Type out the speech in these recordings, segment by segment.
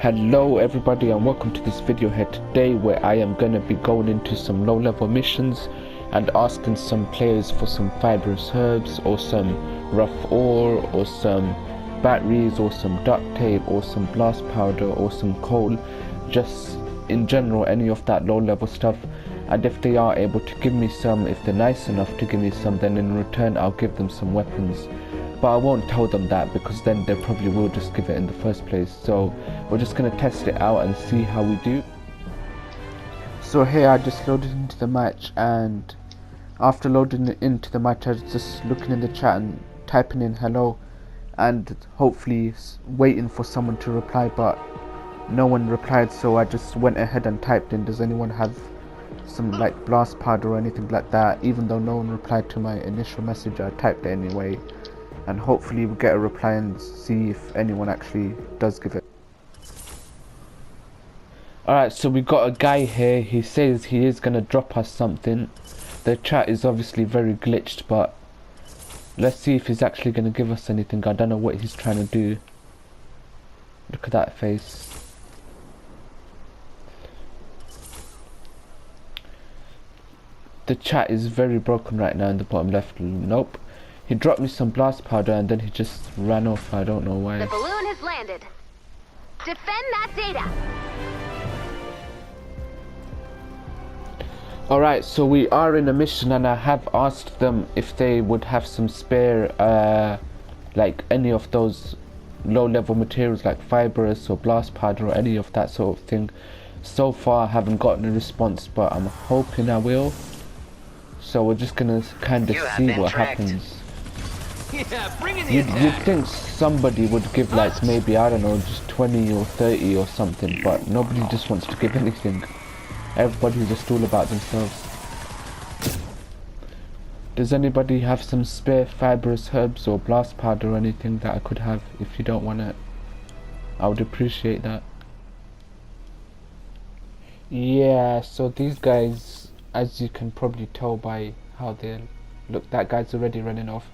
Hello everybody and welcome to this video here today, where I am going to be going into some low level missions and asking some players for some fibrous herbs or some rough ore or some batteries or some duct tape or some blast powder or some coal, just in general any of that low level stuff. And if they are able to give me some, if they're nice enough to give me some, then in return I'll give them some weapons. But I won't tell them that, because then they probably will just give it in the first place. So we're just going to test it out and see how we do. So here I just loaded into the match, and after loading it into the match I was just looking in the chat and typing in hello and hopefully waiting for someone to reply, but no one replied. So I just went ahead and typed in, does anyone have some like blast powder or anything like that? Even though no one replied to my initial message, I typed it anyway, and hopefully we'll get a reply and see if anyone actually does give it. Alright, so we got a guy here. He says he is gonna drop us something. The chat is obviously very glitched, but let's see if he's actually gonna give us anything. I don't know what he's trying to do. Look at that face. The chat is very broken right now in the bottom left. Nope. He dropped me some blast powder and then he just ran off. I don't know why. The balloon has landed. Defend that data. Alright, so we are in a mission and I have asked them if they would have some spare like any of those low level materials like fibrous or blast powder or any of that sort of thing. So far I haven't gotten a response, but I'm hoping I will. So we're just gonna kind of see what happens. Yeah, bring in the You'd think somebody would give like maybe, I don't know, just 20 or 30 or something, but nobody just wants to give anything. Everybody's just all about themselves. Does anybody have some spare fibrous herbs or blast powder or anything that I could have? If you don't want it, I would appreciate that. Yeah, so these guys, as you can probably tell by how they look, that guy's already running off.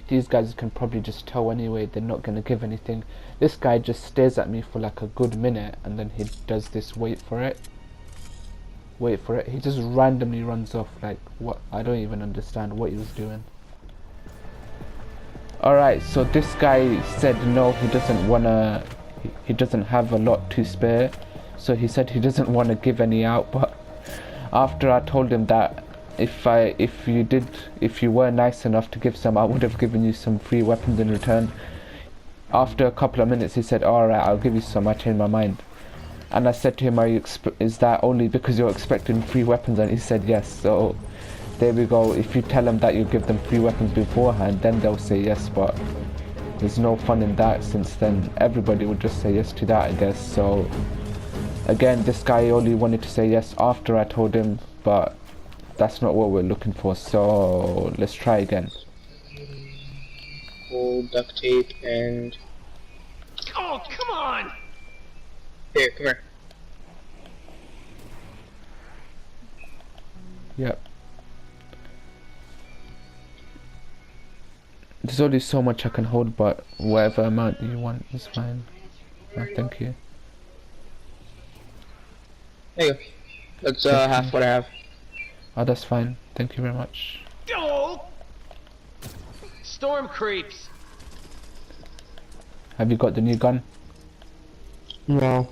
These guys can probably just tell anyway, they're not going to give anything. This guy just stares at me for like a good minute and then he does this wait for it. He just randomly runs off, like what? I don't even understand what he was doing. Alright, so this guy said no, he doesn't wanna, he doesn't have a lot to spare. So he said he doesn't want to give any out, but after I told him that if you were nice enough to give some, I would have given you some free weapons in return. After a couple of minutes he said, alright, I'll give you some. I changed my mind. And I said to him, is that only because you're expecting free weapons? And he said yes. So there we go. If you tell them that you give them free weapons beforehand, then they'll say yes, but there's no fun in that, since then everybody would just say yes to that, I guess. So again, this guy only wanted to say yes after I told him, but that's not what we're looking for, so let's try again. Coal, duct tape, and... Oh, come on! Here, come here. Yep. There's only so much I can hold, but whatever amount you want is fine. No, thank you. There you go. That's half what I have. Oh, that's fine. Thank you very much. Oh! Storm creeps. Have you got the new gun? No.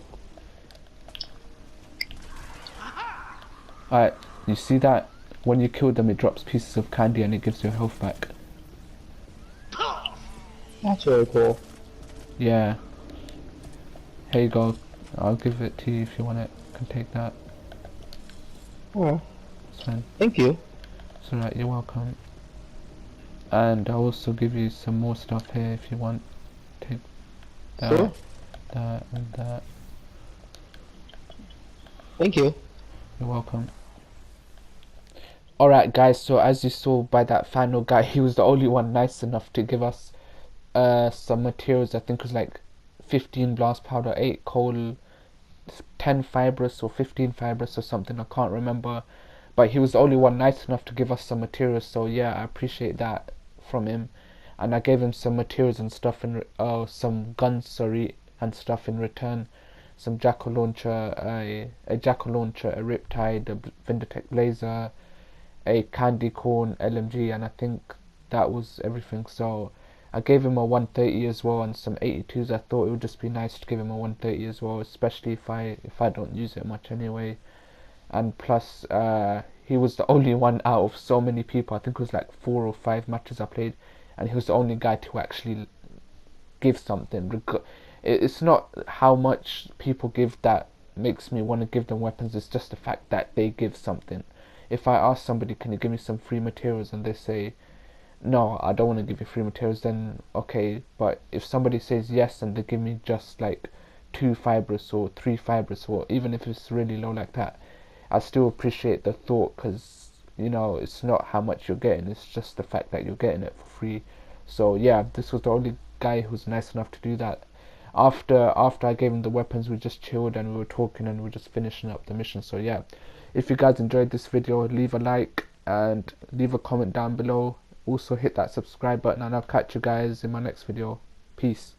Alright, you see that? When you kill them it drops pieces of candy and it gives your health back. That's really cool. Yeah. Here you go. I'll give it to you if you want it. You can take that. Oh. It's fine. Thank you. It's alright, you're welcome. And I'll also give you some more stuff here if you want. Take that, Sure. that, and that. Thank you. You're welcome. Alright guys, so as you saw by that final guy, he was the only one nice enough to give us some materials. I think it was like 15 blast powder, 8 coal, 10 fibrous or 15 fibrous or something, I can't remember. But he was the only one nice enough to give us some materials, so yeah, I appreciate that from him. And I gave him some materials and stuff, and some guns, sorry, and stuff in return. some jackal launcher, a jackal launcher, a riptide, a Vindertech blazer, a candy corn LMG, and I think that was everything. So I gave him a 130 as well and some 82s. I thought it would just be nice to give him a 130 as well, especially if I don't use it much anyway. And plus he was the only one out of so many people. I think it was like 4 or 5 matches I played, and he was the only guy to actually give something. It's not how much people give that makes me want to give them weapons, it's just the fact that they give something. If I ask somebody, can you give me some free materials, and they say no, I don't want to give you free materials, then okay. But if somebody says yes and they give me just like 2 fibrous or 3 fibrous, or even if it's really low like that, I still appreciate the thought, because you know, it's not how much you're getting, it's just the fact that you're getting it for free. So yeah, this was the only guy who was nice enough to do that. After I gave him the weapons, we just chilled and we were talking and we were just finishing up the mission. So yeah, if you guys enjoyed this video, leave a like and leave a comment down below. Also hit that subscribe button, and I'll catch you guys in my next video. Peace.